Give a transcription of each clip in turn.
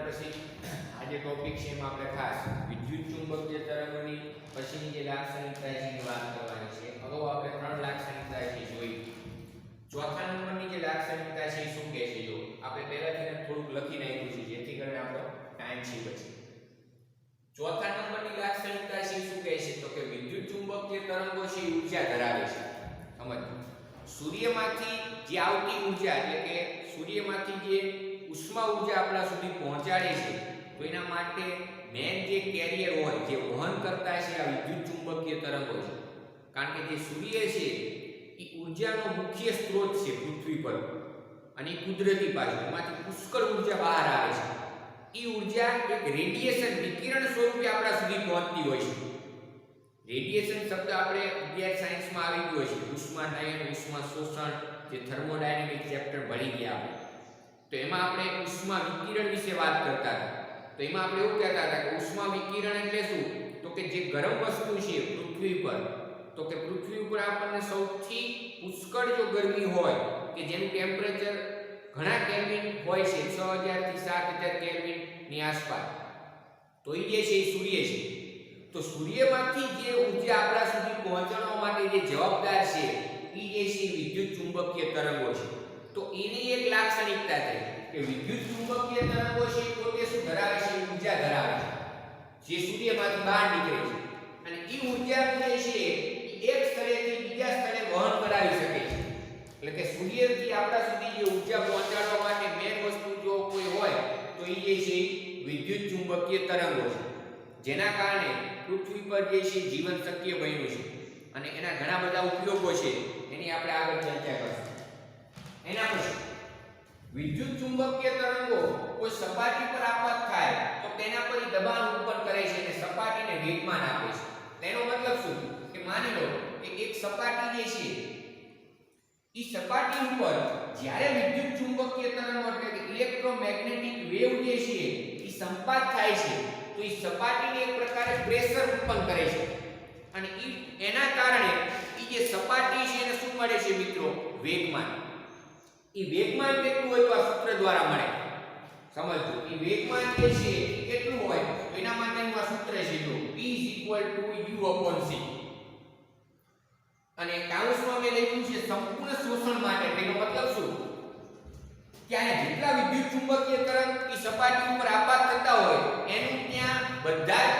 પછી આજે ટોપિક છે એમાં આપણે ખાસ વિદ્યુત ચુંબકીય તરંગોની પછીની જે લાક્ષણિકતા છે એની વાત કરવાની છે. અગાઉ આપણે 3 લાક્ષણિકતા છે જોઈ. ચોથા નંબરની જે લાક્ષણિકતા છે એ શું કહે છે જો આપણે પહેલાથી થોડુંક લખી નાખ્યું છે જેથી કરીને આપણો ટાઈમ છે પછી. ચોથા નંબરની લાક્ષણિકતા છે શું કહે છે તો કે વિદ્યુત ચુંબકીય તરંગો છે એ ઊર્જા ધરાવે છે. સમજો સૂર્યમાંથી જે આવતી ઊર્જા એટલે કે સૂર્યમાંથી જે ઉષ્મા ઊર્જા આપણા સુધી પહોંચાડે છે તો એના માટે મેન જે કેરિયર હોય જે વહન કરતા છે આ વિદ્યુત ચુંબકીય તરંગો છે. કારણ કે જે સૂર્ય છે એ ઊર્જાનો મુખ્ય સ્ત્રોત છે પૃથ્વી પર અને કુદરતી પાછું એમાંથી પુષ્કળ ઊર્જા બહાર આવે છે. એ ઊર્જા એક રેડિયેશન વિકિરણ સ્વરૂપે આપણા સુધી પહોંચતી હોય છે. રેડિયેશન શબ્દ આપણે વિદ્યાર્થી સાયન્સમાં આવી ગયો છે. ઉષ્માનયન, ઉષ્મા શોષણ જે થર્મોડાયનેમિક ચેપ્ટર ભણી ગયા આપણે. તો એમાં આપણે ઉષ્મા વિકિરણ વિશે વાત કરતા હતા. તો એમાં આપણે એવું કહેતા હતા કે ઉષ્મા વિકિરણ એટલે શું તો કે જે ગરમ વસ્તુ છે પૃથ્વી પર તો કે પૃથ્વી ઉપર આપણને સૌથી પુષ્કળ જો ગરમી હોય કે જેનું ટેમ્પરેચર ઘણા કેલ્વિન હોય છે 6000 થી 7000 કેલ્વિન ની આસપાસ તો એ જે છે એ સૂર્ય છે. તો સૂર્યમાંથી જે ઊર્જા આપણા સુધી પહોંચાડવા માટે જે જવાબદાર છે એ જે છે વિદ્યુત ચુંબકીય તરંગો છે. તો એની એક લાક્ષણિકતા છે કે વિદ્યુત ચુંબકીય તરંગો છે પોતે શું ધરાવે છે ઊર્જા ધરાવે છે જે સૂર્યમાંથી બહાર નીકળે છે અને એ ઊર્જા જે છે એક સ્થળેથી બીજા સ્થળે વહન કરાવી શકે છે. એટલે કે સૂર્યથી આપણા સુધી જે ઊર્જા પહોંચાડવા માટે મેન વસ્તુ જો કોઈ હોય તો એ જે છે વિદ્યુત ચુંબકીય તરંગો છે. જેના કારણે પૃથ્વી પર જે છે જીવન શક્ય બન્યું છે અને એના ઘણા બધા ઉપયોગો છે એની આપણે આગળ ચર્ચા કરીશું. એના પછી વિદ્યુત ચુંબકીય તરંગો કોઈ સપાટી પર આપાત થાય તો તેના પર દબાણ ઉત્પન્ન કરે છે અને સપાટીને વેગમાન આપે છે. તેનો મતલબ શું કે માની લો કે એક સપાટી જે છે એ સપાટી ઉપર જ્યારે વિદ્યુત ચુંબકીય તરંગો એટલે કે ઇલેક્ટ્રોમેગ્નેટિક વેવ જે છે એ સંપાત થાય છે તો એ સપાટીને એક પ્રકારે પ્રેશર ઉત્પન્ન કરે છે અને એના કારણે એ જે સપાટી છે એને શું મળે છે મિત્રો વેગમાન. એ વેગમાન કેટલું હોય તો આ સૂત્ર દ્વારા મળે. સમજો એ વેગમાન જે છે કેટલું હોય તો એના માટેનું આ સૂત્ર છે જો P = u/c અને કાઉન્સમાં મેં લખ્યું છે સંપૂર્ણ શોષણ માટે. તેનો મતલબ શું કે આ જેટલા વિદ્યુત ચુંબકીય તરંગ એ સપાટી ઉપર આપાત થતા હોય એનું ત્યાં બધા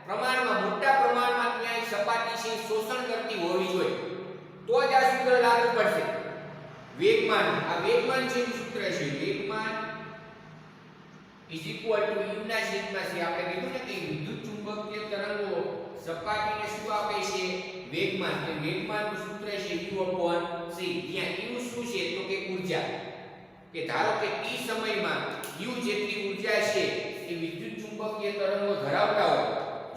પ્રમાણમાં મોટા પ્રમાણમાં ત્યાં સપાટી છે શોષણ કરતી હોવી જોઈએ તો જ આ સૂત્ર લાગુ પડશે. વેગમાન આ વેગમાન છે સૂત્ર છે વેગમાન = u ના છેદમાં c. આપણે કીધું ને કે વિદ્યુત ચુંબકીય તરંગો સપાટીને શું આપે છે વેગમાન. કે વેગમાનનું સૂત્ર છે u/c. જ્યાં u શું છે તો કે ઊર્જા. કે ધારો કે t સમયમાં u જેટલી ઊર્જા છે એ વિદ્યુત ચુંબકીય તરંગો ધરાવતા હોય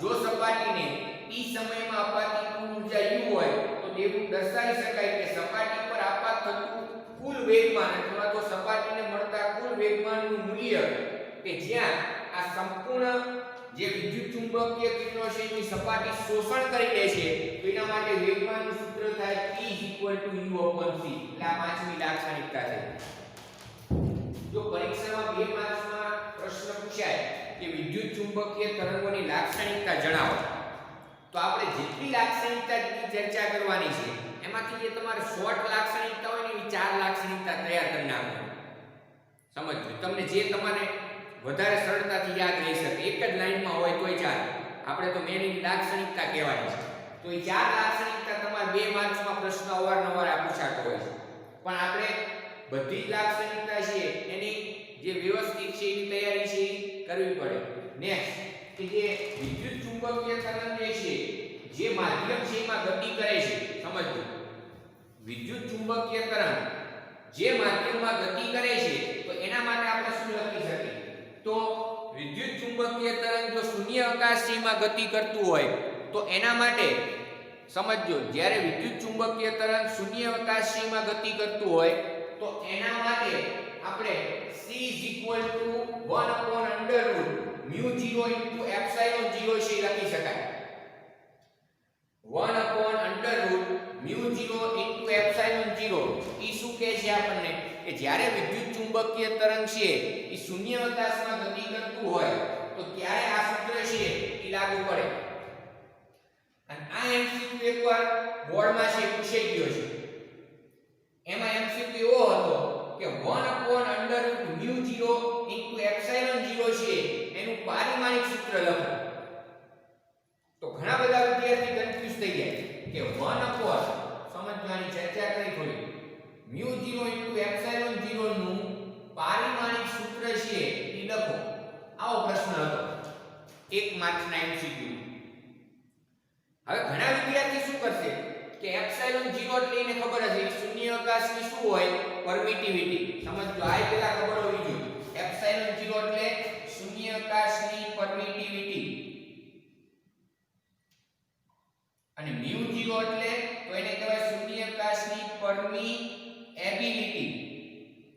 જો સપાટીને t સમયમાં અપાતી કુલ ઊર્જા u હોય તો એવું દર્શાવી શકાય કે સપાટી પર આપાત થતું કુલ વેગમાન અથવા તો સપાટીને મળતા કુલ વેગમાનનું મૂલ્ય કે જ્યાં આ સંપૂર્ણ જે વિદ્યુત ચુંબકીય કિરણો છે એની સપાટી શોષણ કરી લે છે તો એના માટે વેગમાનનું સૂત્ર થાય P = u/c. એટલે આ પાંચમી લાક્ષણિકતા છે. જો પરીક્ષામાં 2 માર્ક્સમાં પ્રશ્ન પૂછાય કે વિદ્યુત ચુંબકીય તરંગોની લાક્ષણિકતા જણાવો તો આપણે જેટલી લાક્ષણિકતાની ચર્ચા કરવાની છે એમાંથી જે તમારે શોર્ટ લાક્ષણિકતા હોય ને એ 4 લાક્ષણિકતા તૈયાર કરી નાખો. સમજો તમને જે તમારે વધારે સરળતાથી યાદ રહી શકે એક જ લાઈનમાં હોય તોય ચાલે. આપણે તો મેન લાક્ષણિકતા કહેવાની છે તો એ 4 લાક્ષણિકતા તમારે 2 માર્ક્સમાં પ્રશ્ન અવારનવાર પૂછાતો હોય છે. પણ આપણે બધી જ લાક્ષણિકતા છે એની જે વ્યવસ્થિત છે એની તૈયારી છે એ કરવી પડે. નેક્સ્ટ કે જે વિદ્યુત ચુંબકીય તરંગ છે જે માધ્યમ છે એમાં ગતિ કરે છે. સમજો વિદ્યુત ચુંબકીય તરંગ જે માધ્યમમાં ગતિ કરે છે તો એના માટે આપણે શું લખી શકીએ તો વિદ્યુત ચુંબકીય તરંગ જો શૂન્ય અવકાશમાં ગતિ કરતું હોય તો એના માટે સમજો જ્યારે વિદ્યુત ચુંબકીય તરંગ શૂન્ય અવકાશમાં ગતિ કરતું હોય તો એના માટે આપણે c = 1/√μ0 * ε0 છે લખી શકાય. 1/√μ0 * ε0 ઈ શું કહે છે આપણને કે જ્યારે વિદ્યુત ચુંબકીય તરંગ છે એ શૂન્યાવકાશમાં ગતિ કરતું હોય તો ત્યારે આ સૂત્ર છે એ લાગુ પડે. અને આ એમસીક્યુ એકવાર બોર્ડમાં છે પૂછાઈ ગયો છે. એમાં એમસીક્યુ એવો હતો કે 1/√μ0 epsilon 0 છે એનું પારિમાણિક સૂત્ર લખો. તો ઘણા બધા વિદ્યાર્થી કન્ફ્યુઝ થઈ ગયા કે 1 સમજવાની ચર્ચા કરી થોડી μ0 epsilon 0 નું પારિમાણિક સૂત્ર છે એ લખો. આવો પ્રશ્ન હતો 1 માર્ક્સના એમસીક્યુ. હવે ઘણા વિદ્યાર્થી શું કરશે કે એપ્સિલોન 0 એટલે એને ખબર હશે શૂન્યાવકાશની શું હોય પરમિટિવિટી. સમજો આ પેલા ખબર હોવી જોઈએ. એપ્સિલોન 0 એટલે શૂન્યાવકાશની પરમિટિવિટી અને μ0 એટલે તો એને કહેવાય શૂન્યાવકાશની પરમિએબિલિટી.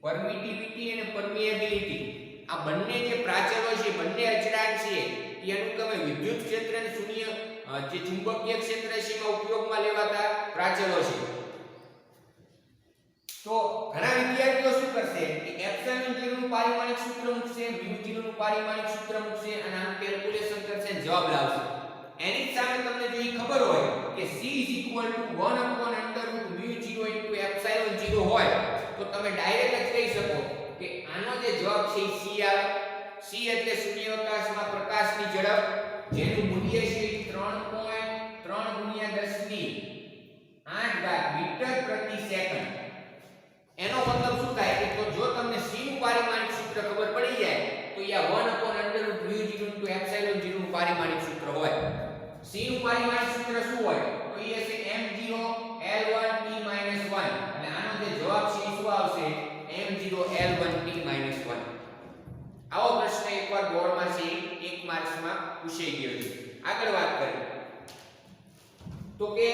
પરમિટિવિટી અને પરમિએબિલિટી આ બંને જે પ્રાચલો છે બંને અચળાંક છે એ અનુક્રમે વિદ્યુત ક્ષેત્ર અને શૂન્ય જે ચુંબકીય ક્ષેત્ર છે એમાં ઉપયોગમાં લેવાતા પ્રાચલો છે. તો ઘણા વિદ્યાર્થીઓ શું કરશે કે એપ્સિલોન 0 નું પારિમાણિક સૂત્ર મૂકશે, μ0 નું પારિમાણિક સૂત્ર મૂકશે અને આનું કેલ્ક્યુલેશન કરશે અને જવાબ લાવશે. એની સામે તમને જો ઈ ખબર હોય કે c 1/√μ0 epsilon 0 હોય તો તમે ડાયરેક્ટ જ કહી શકો કે આનો જે જવાબ છે c આવે. c એટલે શૂન્યાવકાશમાં પ્રકાશની ઝડપ જેનું મૂલ્ય છે 3.3 × 10⁸ મીટર પ્રતિ સેકન્ડ. એનો મતલબ શું થાય કે તો જો તમને c નું પારિમાણિક સૂત્ર ખબર પડી જાય તો યા 1/√μ0 epsilon 0 નું પારિમાણિક સૂત્ર હોય. c નું પારિમાણિક સૂત્ર શું હોય તો એ હશે m0 L1 t - 1 અને આનો જે જવાબ છે એ શું આવશે m0 L1 t - 1. આવો પ્રશ્ન એકવાર બોર્ડમાં છે 1 માર્ક્સમાં પૂછાઈ ગયો છે. આગળ વાત કરીએ તો કે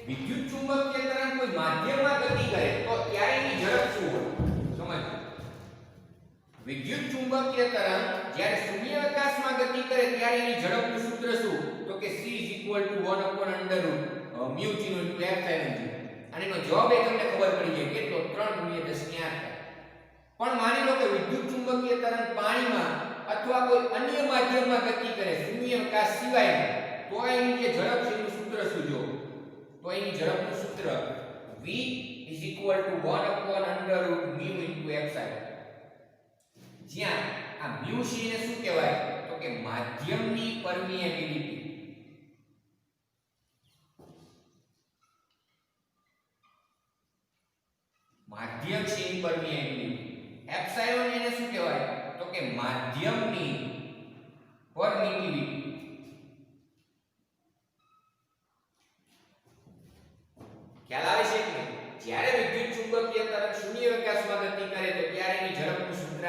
વિદ્યુત ચુંબકીય તરંગ કોઈ માધ્યમમાં ગતિ કરે તો ત્યારે એની ઝડપ શું હોય. સમજો વિદ્યુત ચુંબકીય તરંગ જ્યારે શૂન્યાવકાશમાં ગતિ કરે ત્યારે એની ઝડપનું સૂત્ર શું તો કે c 1/√μ0 epsilon 0. અને એનો જવાબ એ તમને ખબર પડી જાય કેટલો 3 × 10⁸. પણ માની લો કે વિદ્યુત ચુંબકીય તરંગ પાણીમાં અથવા કોઈ અન્ય માધ્યમમાં ગતિ કરે શૂન્યાવકાશ સિવાય તો એની જે ઝડપ છે એનું સૂત્ર શું જો તો એની ઝડપનું સૂત્ર v = 1/√μ × epsilon. જ્યાં આ μ છે એને શું કહેવાય તો કે માધ્યમની પરમિએબિલિટી. માધ્યમ છે એની પરમિએબિલિટી. એપ્સિલોન એને શું કહેવાય તો કે માધ્યમની પરમિટિવિટી. ખ્યાલ આવે છે કે જ્યારે વિદ્યુત ચુંબકીય તરંગ શૂન્યાવકાશમાં ગતિ કરે તો ત્યારે એની ઝડપનું સૂત્ર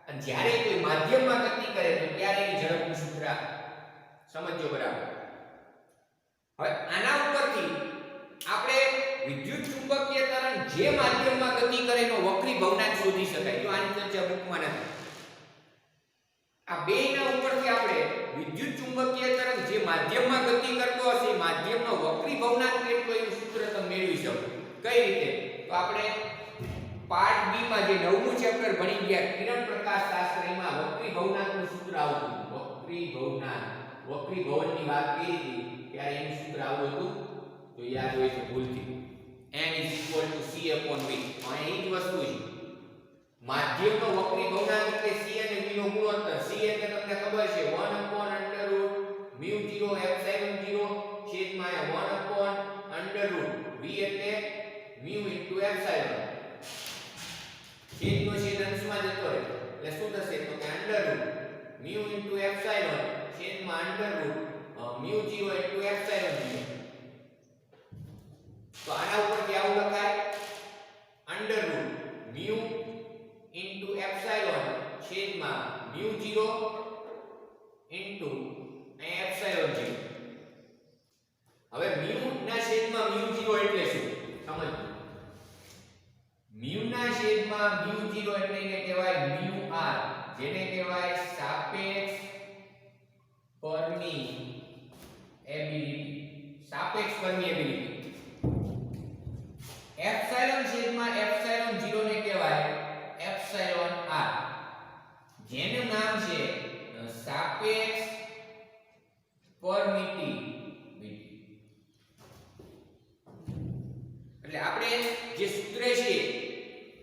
અને જ્યારે કોઈ માધ્યમમાં ગતિ કરે તો ત્યારે એની ઝડપનું સૂત્ર. સમજો બરાબર. હવે આના ઉપરથી આપણે વિદ્યુત ચુંબકીય તરંગ જે માધ્યમમાં ગતિ કરે એનો વક્રી ભવનાંક શોધી શકાય. જો આની ચર્ચા બુકમાં નથી. આ બેયના ઉપરથી આપણે વિદ્યુત ચુંબકીય તરંગ જે માધ્યમમાં ગતિ કરતો હશે માધ્યમનો વક્રી ભવનાંક કેટલો એનું સૂત્ર તમે મેળવી શકો. કઈ રીતે તો આપણે પાર્ટ બી માં જે 9મું ચેપ્ટર ભણી ગયા કિરણ પ્રકાશ શાસ્ત્ર એમાં વક્રી ભવનાંકનું સૂત્ર આવતું. વક્રી ભવનની વાત કરી હતી ત્યારે એનું સૂત્ર આવું હતું તો યાદ હોય તો ભૂલથી n = c/v. અહીં એ જ વસ્તુ છે. માધ્યમનો વક્રી ભવનાંક એટલે c અને v નો ગુણોત્તર. c એટલે તમને ખબર છે 1/√μ0 epsilon 0 છેદમાં 1/√v એટલે μ * epsilon. છેદનો છેદ અંશમાં જતો રહે એટલે શું થશે તો કે √μ * epsilon છેદમાં √μ0 * epsilon 0. તો આના ઉપરથી આવું લખાય √μ * epsilon છેદમાં μ0 * epsilon 0. હવે μ ના છેદમાં μ0 એટલે શું સમજો. μ ના છેદમાં μ0 એટલે એને કહેવાય μr જેને કહેવાય સાપેક્ષ પરમિએબિલિટી. સાપેક્ષ પરમિએબિલિટી. એપ્સિલોન છેદમાં જે સૂત્ર છે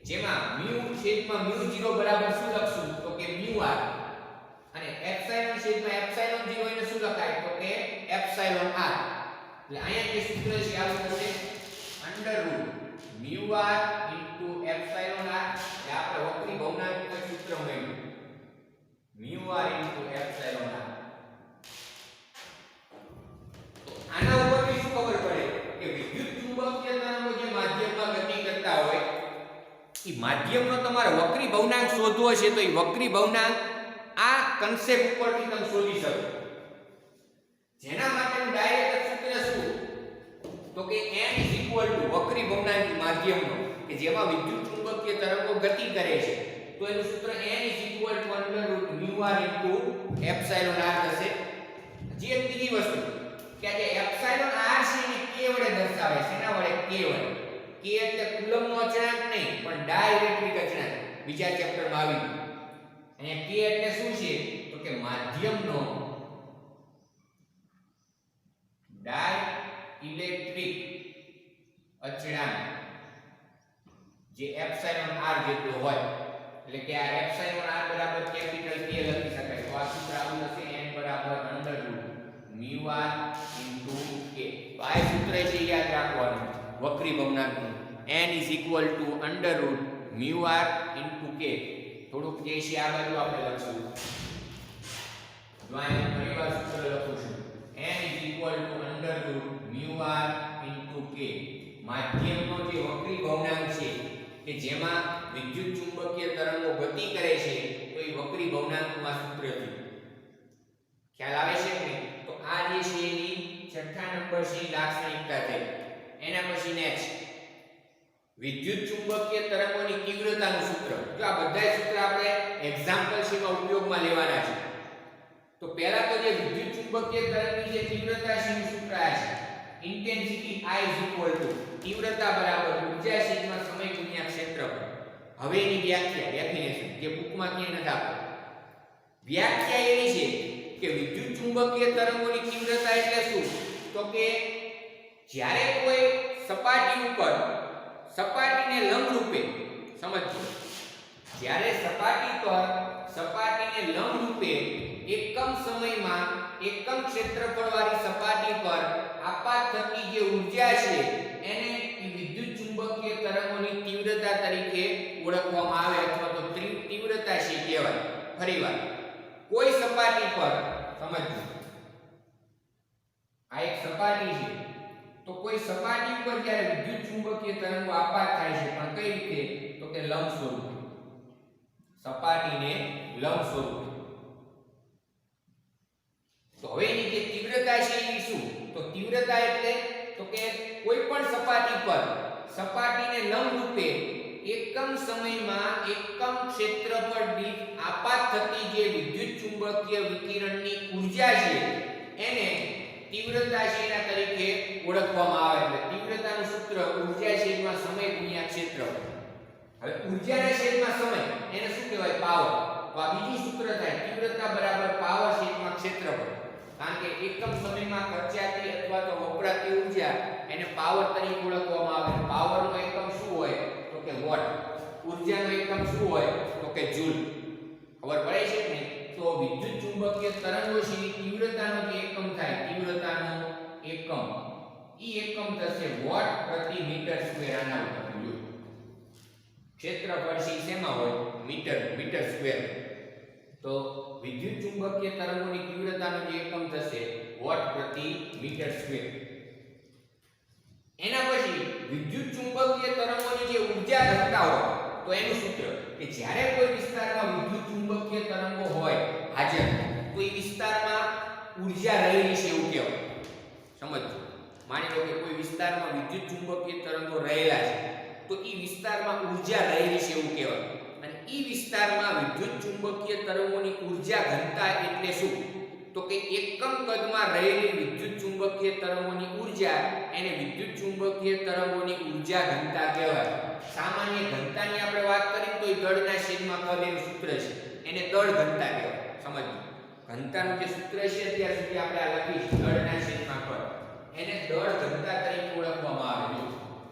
જેમાં mu છેદમાં mu0 બરાબર શું લખશું તો કે μr અને એપ્સિલોન છેદમાં એપ્સિલોન 0 એને શું લખાય તો કે એપ્સિલોન r એટલે અહીંયા જે સૂત્ર છે આવું થશે √ μr એપ્સિલોન r એ આપણે વક્રી ભવનાંકનું સૂત્ર મળ્યું μr એપ્સિલોન r આના ઉપરથી શું ખબર પડે કે વિદ્યુત ચુંબકીય તરંગો જે માધ્યમમાં ગતિ કરતા હોય એ માધ્યમનો તમારે વક્રી ભવનાંક શોધવો છે તો એ વક્રી ભવનાંક આ કન્સેપ્ટ ઉપરથી તમે શોધી શકો જેના માટેનું ડાયરેક્ટ સૂત્ર શું તો કે n વક્રી ભવનાંક માધ્યમનો કે જેમાં વિદ્યુત ચુંબકીય તરંગો ગતિ કરે છે તો એનું સૂત્ર n √μr એપ્સિલોન r થશે જે ત્રીજી વસ્તુ કે જે એપ્સિલોન r છે એને k વડે દર્શાવે છે એના વડે k વડે k એટલે કુલમ્બનો અચળાંક નહીં પણ ડાઇલેક્ટ્રિક અચળાંક બીજા ચેપ્ટરમાં આવી ગયું અહીંયા k એટલે શું છે તો કે માધ્યમનો ડાઇલેક્ટ્રિક અચળાંક જે એપ્સિલોન r જેટલો હોય એટલે કે આ એપ્સિલોન r બરાબર કેપિટલ K લખી શકાય તો આ સૂત્ર આવું હશે n બરાબર √μr * k તો આ સૂત્ર છે યાદ રાખવાનું વક્રી ભવનાંકનું n √μr * k થોડુંક જે છે આ બાજુ આપણે લખશું જો અહીંયા ફરીવાર સૂત્ર લખું છું n √μr * k માધ્યમનો જે વક્રી ભવનાંક છે કે જેમાં વિદ્યુત ચુંબકીય તરંગો ગતિ કરે છે તો એ વક્રી ભવનાંકનું આ સૂત્ર છે ખ્યાલ આવે છે કે તો આ જે છે એની છઠ્ઠા નંબર છે લાક્ષણિકતા થઈ એના પછી નેક્સ્ટ વિદ્યુત ચુંબકીય તરંગોની તીવ્રતાનું સૂત્ર જો આ બધા સૂત્ર આપણે એક્ઝામ્પલ શીમાં ઉપયોગમાં લેવાના છે તો પહેલા તો જે વિદ્યુત ચુંબકીય તરંગની જે તીવ્રતા છે એનું સૂત્ર આ છે ઇન્ટેન્સિટી I તીવ્રતા બરાબર ઊર્જા છેદમાં સમય ગુણ્યા ક્ષેત્રફળ હવે એની વ્યાખ્યા ડેફિનેશન જે બુકમાં ક્યાંય નથી આપેલ વ્યાખ્યા એવી છે કે વિદ્યુત ચુંબકીય તરંગોની તીવ્રતા એટલે શું તો કે જ્યારે કોઈ સપાટી ઉપર સપાટીને લંબરૂપે સમજો જ્યારે સપાટી પર સપાટીને લંબરૂપે એકમ સમયમાં એકમ ક્ષેત્રફળવાળી સપાટી પર આપાત થતી જે ઊર્જા છે એને વિદ્યુત ચુંબકીય તરંગોની તીવ્રતા તરીકે ઓળખવામાં આવે અથવા તો તીવ્રતા છે કહેવાય ફરીવાર કોઈ સપાટી પર સમજો આ એક સપાટી છે તો કોઈ સપાટી પર જ્યારે વિદ્યુત ચુંબકીય તરંગો આપાત થાય છે પણ કઈ રીતે તો કે લંબ સ્વરૂપે સપાટીને લંબ સ્વરૂપે તો હવે એની જે તીવ્રતા છે એ શું તો તીવ્રતા એટલે તો કે કોઈ પણ સપાટી પર સપાટીને લંબ રૂપે એકમ સમયમાં એકમ ક્ષેત્રફળ દીઠ આપાત થતી જે વિદ્યુત ચુંબકીય વિકિરણની ઊર્જા છે એને તીવ્રતા છે એના તરીકે ઓળખવામાં આવે એટલે તીવ્રતાનું સૂત્ર ઊર્જા છેદમાં સમય ગુણ્યા ક્ષેત્રફળ હવે ઊર્જાના છેદમાં સમય એને શું કહેવાય પાવર તો આ બીજું સૂત્ર થાય તીવ્રતા બરાબર પાવર છેદમાં ક્ષેત્રફળ કારણ કે એકમ સમયમાં ખર્ચાતી અથવા તો વપરાતી ઊર્જા એને પાવર તરીકે ઓળખવામાં આવે પાવરનો એકમ શું હોય તો કે વોટ ઊર્જાનો એકમ શું હોય તો કે જૂલ ખબર પડે છે ને તો વિદ્યુત ચુંબકીય તરંગો છે તીવ્રતાનો જે એકમ થાય તીવ્રતાનો એકમ ઈ એકમ થશે વોટ પ્રતિ મીટર સ્ક્વેર આના ઉપર જો ક્ષેત્રફળ છે શેમાં હોય મીટર સ્ક્વેર તો વિદ્યુત ચુંબકીય તરંગોની તીવ્રતાનો જે એકમ થશે વોટ પ્રતિ મીટર સ્ક્વેર એના પછી વિદ્યુત ચુંબકીય તરંગોની જે ઊર્જા ઘનતા હોય તો એનું સૂત્ર કે જ્યારે કોઈ વિસ્તારમાં વિદ્યુત ચુંબકીય તરંગો હોય હાજર તો એ વિસ્તારમાં ઊર્જા રહેલી છે એવું કહેવાય સમજો માની લો કે કોઈ વિસ્તારમાં વિદ્યુત ચુંબકીય તરંગો રહેલા છે તો એ વિસ્તારમાં ઊર્જા રહેલી છે એવું કહેવાય અને એ વિસ્તારમાં વિદ્યુત ચુંબકીય તરંગોની ઊર્જા ઘનતા એટલે શું તો કે એકમ કદમાં રહેલી વિદ્યુત ચુંબકીય તરંગોની ઊર્જા એને વિદ્યુત ચુંબકીય તરંગોની ઊર્જા ઘનતા કહેવાય સામાન્ય ઘનતાની આપણે વાત કરીએ તો એ દળના છેદમાં કદ એનું સૂત્ર છે એને દળ ઘનતા કહેવાય સમજો ઘનતાનું જે સૂત્ર છે અત્યાર સુધી આપણે આ લખીશું દળના છેદમાં કદ એને દળ ઘનતા તરીકે ઓળખવામાં આવે છે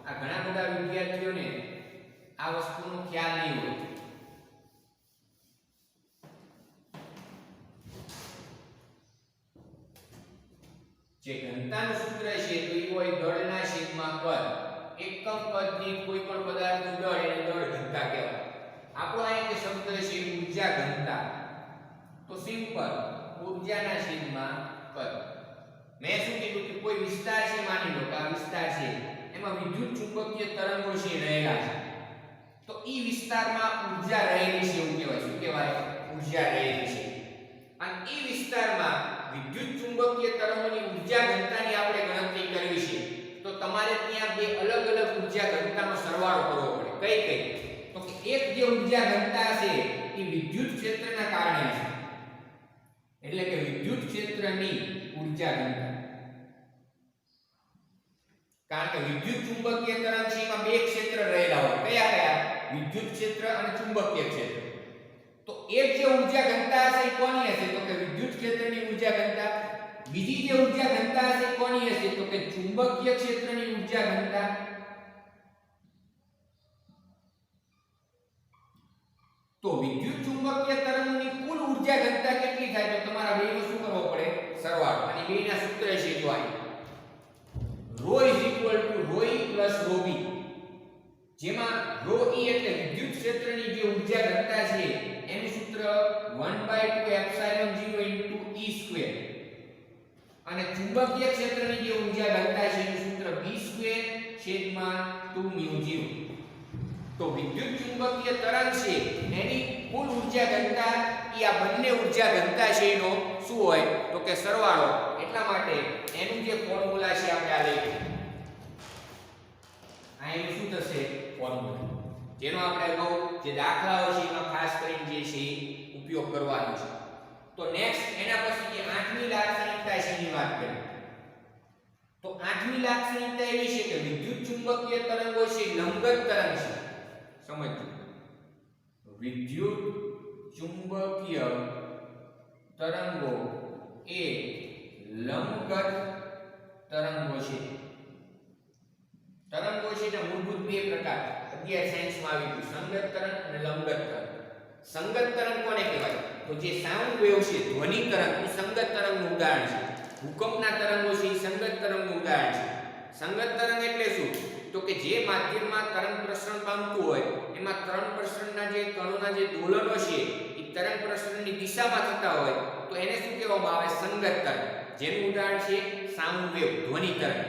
આ ઘણા બધા વિદ્યાર્થીઓને આ વસ્તુનો ખ્યાલ નહીં હોય. જે ઘનતાનું સૂત્ર છે તો એ હોય દળના છેદમાં કદ. એકમ કદ દીઠ કોઈ પણ પદાર્થનું દળ એને દળ ઘનતા કહેવાય. આપણો આ એક શબ્દ છે ઊર્જા ઘનતા. તો સિમ્પલ ઊર્જાના છેદમાં કદ. મેં શું કીધું કે કોઈ વિસ્તાર છે, માની લો કે આ વિસ્તાર છે, એમાં વિદ્યુત ચુંબકીય તરંગો છે રહેલા છે. તો ઈ વિસ્તારમાં ઊર્જા રહેલી છે એવું કહેવાય. શું કહેવાય? ઊર્જા રહેલી છે. અને ઈ વિસ્તારમાં વિદ્યુત ચુંબકીય તરંગોની ઊર્જા ઘનતાની આપણે ગણતરી કરવી છે. તો તમારે ત્યાં બે અલગ અલગ ઊર્જા ઘનતાનો સરવાળો કરવો પડે. કઈ તો કે એક જે ઊર્જા ઘનતા છે એ વિદ્યુત ક્ષેત્રના કારણે છે. એટલે કે વિદ્યુત ક્ષેત્રની ઊર્જા ઘનતા. કારણ કે વિદ્યુત ચુંબકીય તરંગ છે એમાં બે ક્ષેત્ર રહેલા હોય. કયા કયા? વિદ્યુત ક્ષેત્ર અને ચુંબકીય ક્ષેત્ર. તો એક જે ઊર્જા ઘનતા હશે એ કોની હશે? તો કે વિદ્યુત ક્ષેત્રની ઊર્જા ઘનતા. બીજી જે ઊર્જા ઘનતા હશે કોની હશે? તો કે ચુંબકીય ક્ષેત્રની ઊર્જા ઘનતા. તો વિદ્યુત ચુંબકીય તરંગની કુલ ઊર્જા ઘનતા કેટલી થાય? તો તમારા બેનો શું કરવો પડે? સરવાળો. અને બેના સૂત્ર છે જો આ ρ ρe + ρb, જેમાં ρe એટલે વિદ્યુત ક્ષેત્રની જે ઊર્જા ઘનતા છે એનું સૂત્ર 1/2 ε0 × E², અને ચુંબકીય ક્ષેત્રની જે ઊર્જા ઘનતા છે એનું સૂત્ર b²/2μ0. તો વિદ્યુત ચુંબકીય તરંગ છે એની કુલ ઊર્જા ઘનતા એ આ બંને ઊર્જા ઘનતા છે એનો શું હોય? તો કે સરવાળો. એટલા માટે એનું જે ફોર્મ્યુલા છે આપણે આ લઈએ. આ એનું શું થશે? ફોર્મ્યુલા. જેનો આપણે અગાઉ જે દાખલાઓ છે એમાં ખાસ કરીને જે છે ઉપયોગ કરવાનો છે. તો નેક્સ્ટ એના પછી જે આઠમી લાક્ષણિકતા છે એની વાત કરીએ. તો આઠમી લાક્ષણિકતા એવી છે કે વિદ્યુત ચુંબકીય તરંગો છે લંબગત તરંગ છે. સમજો, વિદ્યુત ચુંબકીય તરંગો એ લંબગત તરંગો છે. તરંગો છે તે મૂળભૂત બે પ્રકાર અત્યારે સાયન્સમાં આવી ગયું: સંગત તરંગ અને લંબગત તરંગ. સંગત તરંગ કોને કહેવાય? તો જે સાઉન્ડ વેવ છે, ધ્વનિ તરંગ, એ સંગત તરંગનું ઉદાહરણ છે. ભૂકંપના તરંગો છે એ સંગત તરંગનું ઉદાહરણ છે. સંગત તરંગ એટલે શું? તો કે જે માધ્યમમાં તરંગ પ્રસરણ પામતું હોય એમાં તરંગ પ્રસરણના જે કણોના જે દોલનો છે એ તરંગ પ્રસરણની દિશામાં થતા હોય તો એને શું કહેવામાં આવે? સંગત તરંગ. જેનું ઉદાહરણ છે સાઉન્ડ વેવ, ધ્વનિ તરંગ.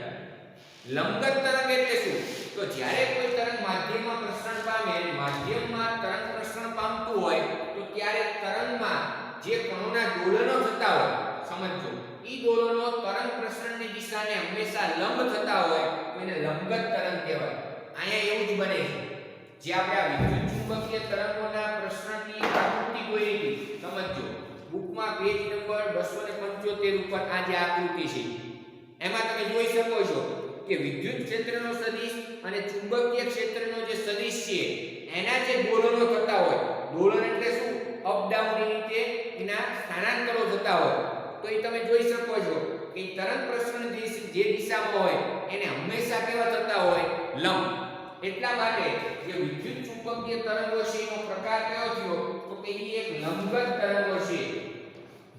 લંબગત તરંગ એટલે શું? તો જ્યારે કોઈ તરંગ માધ્યમમાં પ્રસરણ પામે અને માધ્યમમાં તરંગ પ્રસરણ પામતું હોય તો ત્યારે તરંગમાં જે કણોના દોલનો થતા હોય, સમજો, ઈ દોલનો તરંગ પ્રસરણની દિશાને હંમેશા લંબ થતા હોય તો એને લંબગત તરંગ કહેવાય. અહીંયા એવું જ બને છે. જે આપણે આ વિદ્યુત ચુંબકીય તરંગોના પ્રસરણની આકૃતિ દોરી હતી, સમજો, બુકમાં પેજ નંબર 275 ઉપર આ જે આકૃતિ છે એમાં તમે જોઈ શકો છો કે વિદ્યુત ક્ષેત્રનો સદિશ અને ચુંબકીય ક્ષેત્રનો જે સદિશ છે એના જે દોલનો થતા હોય, દોલન એટલે શું? અપ ડાઉન ની રીતે એના સ્થાનાંતરો થતા હોય તો એ તમે જોઈ શકો છો કે તરંગ પ્રસરણ જે દિશામાં હોય એને હંમેશા કેવા થતા હોય? લંબ. એટલા માટે જે વિદ્યુત ચુંબકીય તરંગો છે એનો પ્રકાર કયો થયો? તો કે એ એક લંબગત તરંગો છે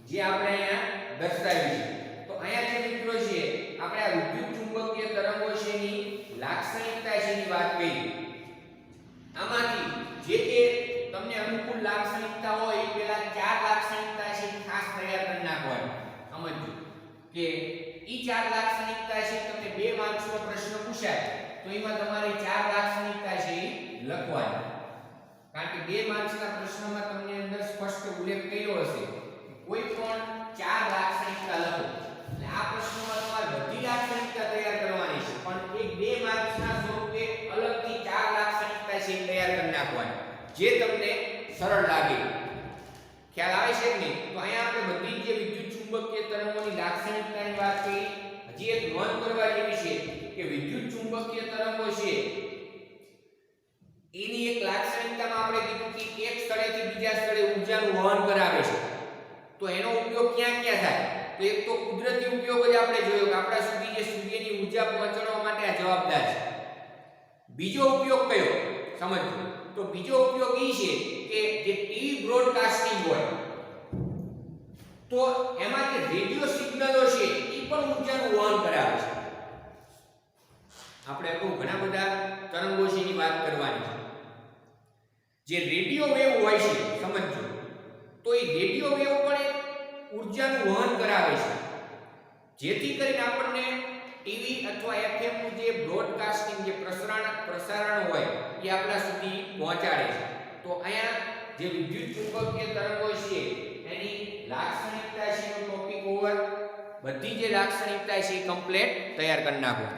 જે આપણે અહીંયા દર્શાવી છે. તો અહીંયા જે મિત્રો છે આપણે આ વિદ્યુત ચુંબકીય તરંગો છે એની લાક્ષણિકતા છે એની વાત કરી. આમાંથી જે તમને અનુકૂળ લાક્ષણિકતા હોય એ પેલા ચાર લાક્ષણિકતા છે ખાસ તૈયાર કરી નાખવાની. સમજો કે ઈ ચાર લાક્ષણિકતા છે તમને 2 માર્ક્સનો પ્રશ્ન પૂછાય તો એમાં તમારે ચાર લાક્ષણિકતા છે એ લખવાની. કારણ કે 2 માર્ક્સના પ્રશ્નમાં તમને અંદર સ્પષ્ટ ઉલ્લેખ કર્યો હશે કોઈ પણ ચાર લાક્ષણિકતા લખો. એટલે આ પ્રશ્નમાં તમારે બધી લાક્ષણિકતા તૈયાર કરવાની છે પણ એક 2 માર્ક્સના સ્વરૂપે અલગથી ચાર લાક્ષણિકતા છે તૈયાર કરી નાખવાની જે તમને સરળ લાગે. ખ્યાલ આવે છે કે નહીં? તો અહીંયા આપણે બધી જે વિદ્યુત ચુંબકીય તરંગોની લાક્ષણિકતાની વાત કરી. હજી એક નોંધ કરવા જેવી છે કે વિદ્યુત ચુંબકીય તરંગો છે એની એક લાક્ષણિકતામાં આપણે કીધું કે એક સ્થળેથી બીજા સ્થળે ઊર્જાનું વહન કરાવે છે. તો એનો ઉપયોગ ક્યાં ક્યાં થાય? તો એક તો કુદરતી ઉપયોગ જ આપણે જોયો કે આપણા સુધી જે સૂર્યની ઊર્જા પહોંચાડવા માટે આ જવાબદાર છે. બીજો ઉપયોગ કયો સમજો. તો બીજો ઉપયોગ એ છે કે જે ટીવી બ્રોડકાસ્ટિંગ હોય તો એમાં જે રેડિયો સિગ્નલો છે એ પણ ઊર્જાનું વહન કરાવે છે. આપણે ઘણા બધા તરંગો છે એની વાત કરવાની છે. જે રેડિયો વેવ હોય છે સમજો, તો એ રેડિયો વેવ પણ ઊર્જાનું વહન કરાવે છે, જેથી કરીને આપણને ટીવી અથવા એફએમ નું જે બ્રોડકાસ્ટિંગ જે પ્રસારણ હોય એ આપણા સુધી પહોંચાડે છે. તો અહીંયા જે વિદ્યુત ચુંબકીય તરંગો છે એની લાક્ષણિકતા છે એનો ટોપિક ઓવર. બધી જે લાક્ષણિકતા છે એ કમ્પ્લીટ તૈયાર કરી નાખો.